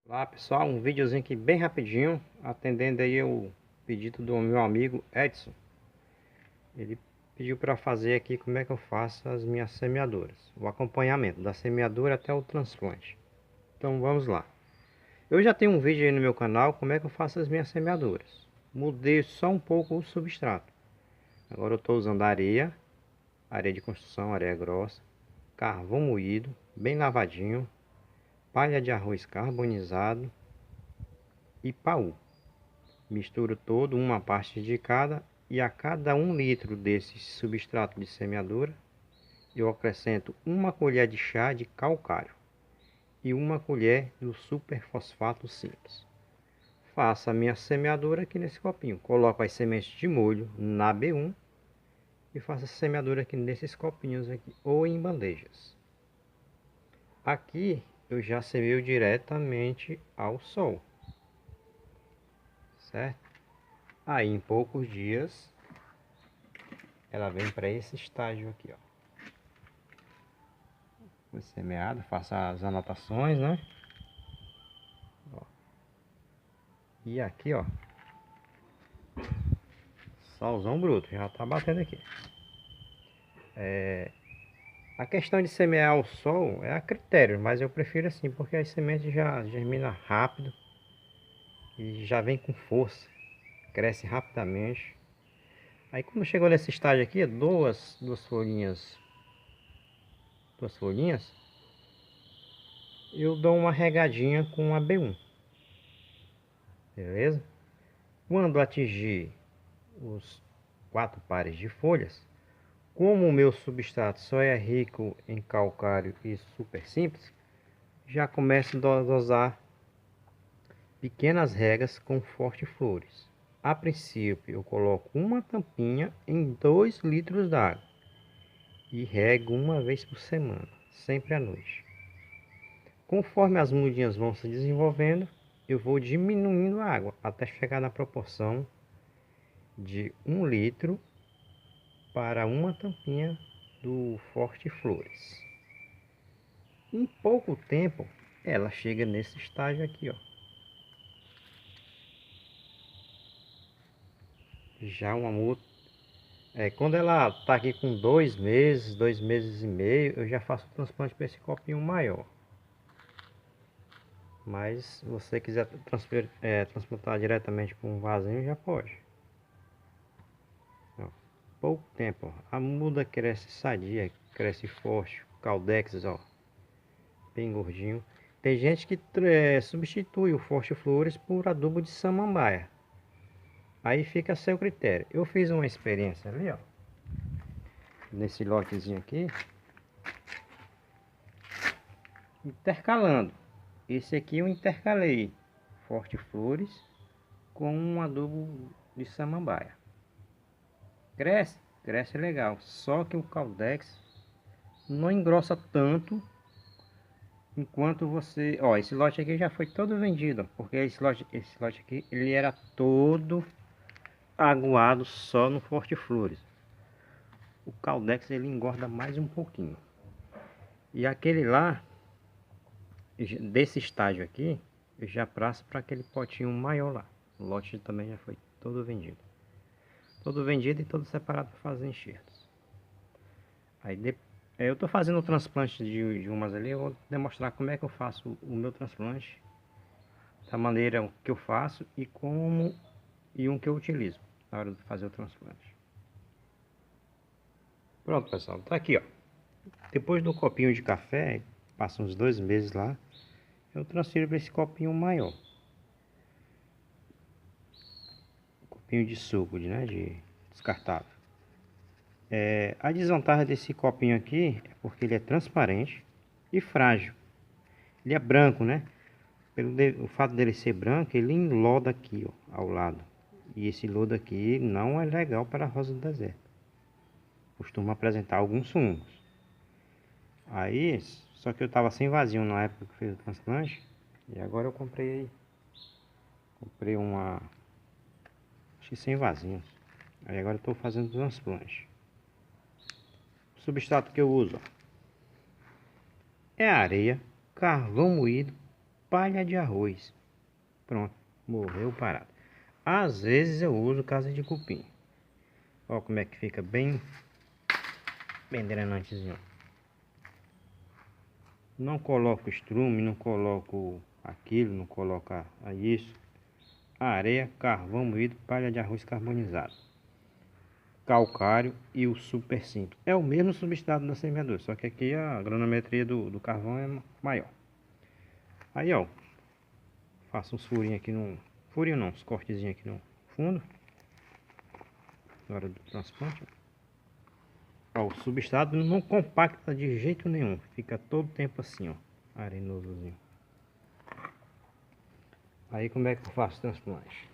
Olá pessoal, um videozinho aqui bem rapidinho, atendendo aí o pedido do meu amigo Edson. Ele pediu para fazer aqui como é que eu faço as minhas semeadoras, o acompanhamento da semeadura até o transplante. Então vamos lá. Eu já tenho um vídeo aí no meu canal como é que eu faço as minhas semeadoras. Mudei só um pouco o substrato. Agora eu estou usando areia de construção, areia grossa, carvão moído, bem lavadinho, palha de arroz carbonizado e paú. Misturo todo, uma parte de cada, e a cada 1 litro desse substrato de semeadura, eu acrescento uma colher de chá de calcário e uma colher do superfosfato simples. Faço a minha semeadura aqui nesse copinho. Coloco as sementes de molho na B1 e faço a semeadura aqui nesses copinhos aqui, ou em bandejas. Aqui eu já semeio diretamente ao sol, certo? Aí em poucos dias ela vem para esse estágio aqui, ó. Foi semeado, faça as anotações, né? Ó. E aqui, ó, solzão bruto, já tá batendo aqui. A questão de semear ao sol é a critério, mas eu prefiro assim, porque as sementes já germinam rápido e já vem com força, cresce rapidamente. Aí quando chegou nesse estágio aqui, duas folhinhas, eu dou uma regadinha com a B1, beleza? Quando atingir os 4 pares de folhas, como o meu substrato só é rico em calcário e super simples, já começo a dosar pequenas regas com forte flores. A princípio eu coloco uma tampinha em 2 litros d'água e rego uma vez por semana, sempre à noite. Conforme as mudinhas vão se desenvolvendo, eu vou diminuindo a água até chegar na proporção de 1 litro para uma tampinha do Forte Flores. Em pouco tempo ela chega nesse estágio aqui, ó. Já uma muda. Quando ela tá aqui com 2 meses, 2 meses e meio, eu já faço o transplante para esse copinho maior. Mas se você quiser transplantar diretamente para um vasinho, já pode. Ó, pouco tempo, ó. A muda cresce sadia, cresce forte. O caldex, ó, bem gordinho. Tem gente que substitui o Forte Flores por adubo de samambaia. Aí fica a seu critério. Eu fiz uma experiência ali, ó, nesse lotezinho aqui, intercalando. Esse aqui eu intercalei Forte Flores com um adubo de samambaia. Cresce, cresce legal. Só que o caldex não engrossa tanto enquanto você... Ó, esse lote aqui já foi todo vendido, porque esse lote aqui, ele era todo aguado só no Forte Flores. O caldex ele engorda mais um pouquinho. E aquele lá, desse estágio aqui, eu já praço para aquele potinho maior lá. O lote também já foi todo vendido. Todo vendido e todo separado para fazer enxertos. Aí eu estou fazendo o transplante de umas ali, eu vou demonstrar como é que eu faço o meu transplante, da maneira que eu faço e como e um que eu utilizo na hora de fazer o transplante. Pronto, pessoal, tá aqui, ó. Depois do copinho de café, passa uns 2 meses lá, eu transfiro para esse copinho maior. Copinho de suco, né, de descartável. A desvantagem desse copinho aqui é porque ele é transparente e frágil. Ele é branco, né? O fato dele ser branco, ele enloda aqui, ó, ao lado. E esse lodo aqui não é legal para a rosa do deserto. Costuma apresentar alguns fungos. Aí, só que eu estava sem vasinho na época que fiz o transplante. E agora eu comprei uma, acho que sem vasinhos. Aí agora eu estou fazendo o transplante. O substrato que eu uso, ó, é areia, carvão moído, palha de arroz. Pronto, morreu parado. Às vezes eu uso casca de cupim. Ó como é que fica bem drenantezinho. Não coloco estrume, não coloco aquilo, não coloco isso. Areia, carvão moído, palha de arroz carbonizado, calcário e o super simples. É o mesmo substrato da semeadura, só que aqui a granometria do carvão é maior. Aí ó, faço uns furinhos aqui no... Furinho não, uns cortezinhos aqui no fundo. Na hora do transplante. Ó, o substrato não compacta de jeito nenhum. Fica todo tempo assim, ó, arenosozinho. Aí como é que eu faço o transplante?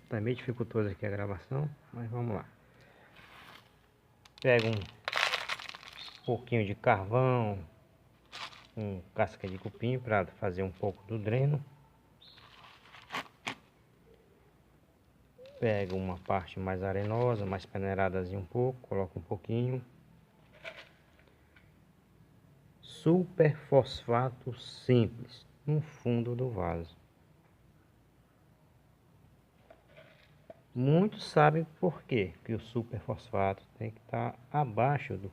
Tá meio dificultoso aqui a gravação, mas vamos lá. Pego um pouquinho de carvão, com casca de cupim para fazer um pouco do dreno. Pego uma parte mais arenosa, mais peneiradazinha um pouco, coloco um pouquinho. Super fosfato simples no fundo do vaso. Muitos sabem por quê que o super fosfato tem que estar abaixo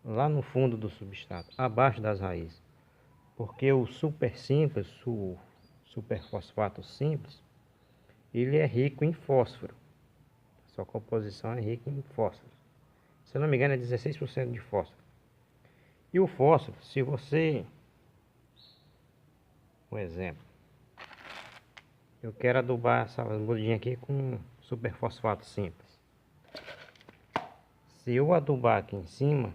lá no fundo do substrato, abaixo das raízes. Porque o super simples, o super fosfato simples, ele é rico em fósforo. Sua composição é rica em fósforo. Se eu não me engano é 16% de fósforo. E o fósforo, se você... Um exemplo. Eu quero adubar essa mudinha aqui com super fosfato simples. Se eu adubar aqui em cima,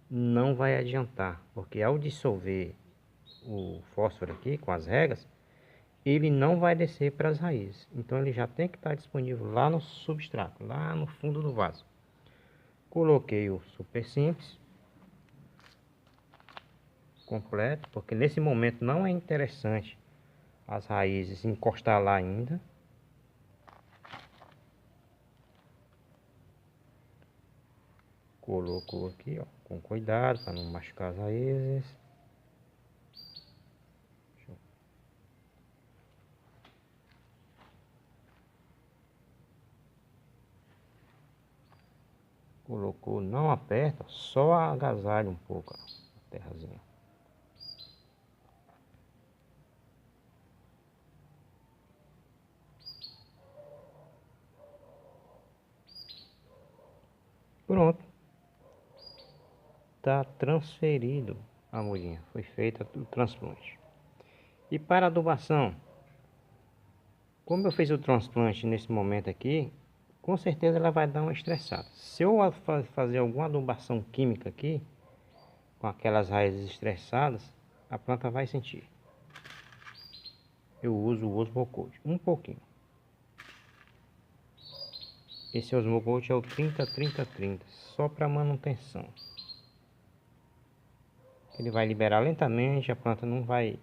não vai adiantar. Porque ao dissolver o fósforo aqui com as regas, ele não vai descer para as raízes. Então ele já tem que estar disponível lá no substrato, lá no fundo do vaso. Coloquei o super simples completo, porque nesse momento não é interessante as raízes encostar lá ainda. Colocou aqui, ó, com cuidado para não machucar as raízes. Colocou, não aperta, só agasalha um pouco a terrazinha. Pronto. Está transferido a mudinha. Foi feita o transplante. E para adubação, como eu fiz o transplante nesse momento aqui, com certeza ela vai dar uma estressada. Se eu fazer alguma adubação química aqui, com aquelas raízes estressadas, a planta vai sentir. Eu uso o Osmocote, um pouquinho. Esse Osmocote é o 30-30-30, só para manutenção. Ele vai liberar lentamente, a planta não vai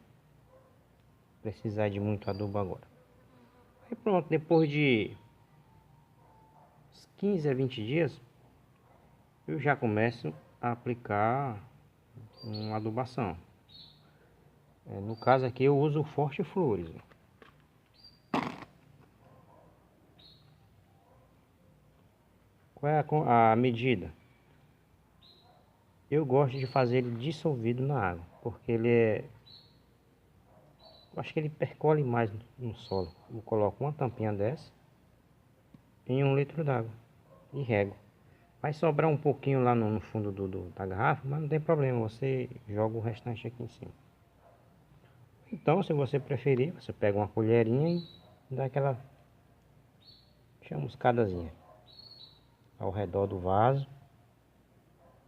precisar de muito adubo agora. Aí pronto, depois de 15 a 20 dias, eu já começo a aplicar uma adubação. No caso aqui eu uso o Forte Flores. Qual é a medida? Eu gosto de fazer ele dissolvido na água, porque ele é... Eu acho que ele percole mais no solo. Eu coloco uma tampinha dessa em 1 litro d'água e rego. Vai sobrar um pouquinho lá no fundo da garrafa, mas não tem problema, você joga o restante aqui em cima. Então, se você preferir, você pega uma colherinha e dá aquela chamuscadazinha ao redor do vaso,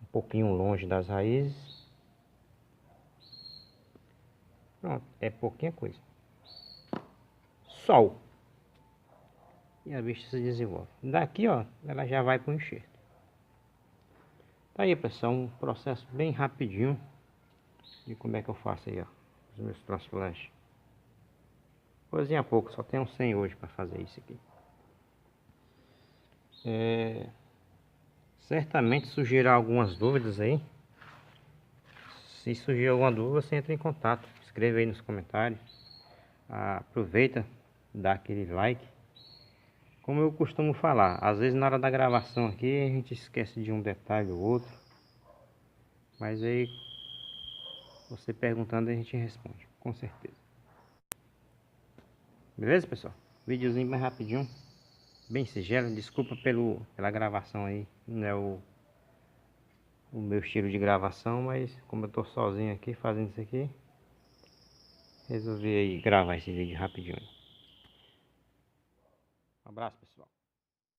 um pouquinho longe das raízes. Pronto, é pouquinha coisa. Sol. E a bicha se desenvolve. Daqui, ó, ela já vai para o enxerto. Tá aí, pessoal, um processo bem rapidinho de como é que eu faço aí, ó, os meus transplantes. Coisinha pouco, só tenho 100 hoje para fazer isso aqui. Certamente surgirá algumas dúvidas aí. Se surgir alguma dúvida, você entra em contato. inscreva aí nos comentários. Aproveita, dá aquele like. Como eu costumo falar, às vezes na hora da gravação aqui a gente esquece de um detalhe ou outro. Mas aí, você perguntando a gente responde, com certeza. Beleza, pessoal? Videozinho mais rapidinho, bem singelo. Desculpa pela gravação aí, não é o meu estilo de gravação, mas como eu tô sozinho aqui fazendo isso aqui, resolvi aí gravar esse vídeo rapidinho. Um abraço, pessoal.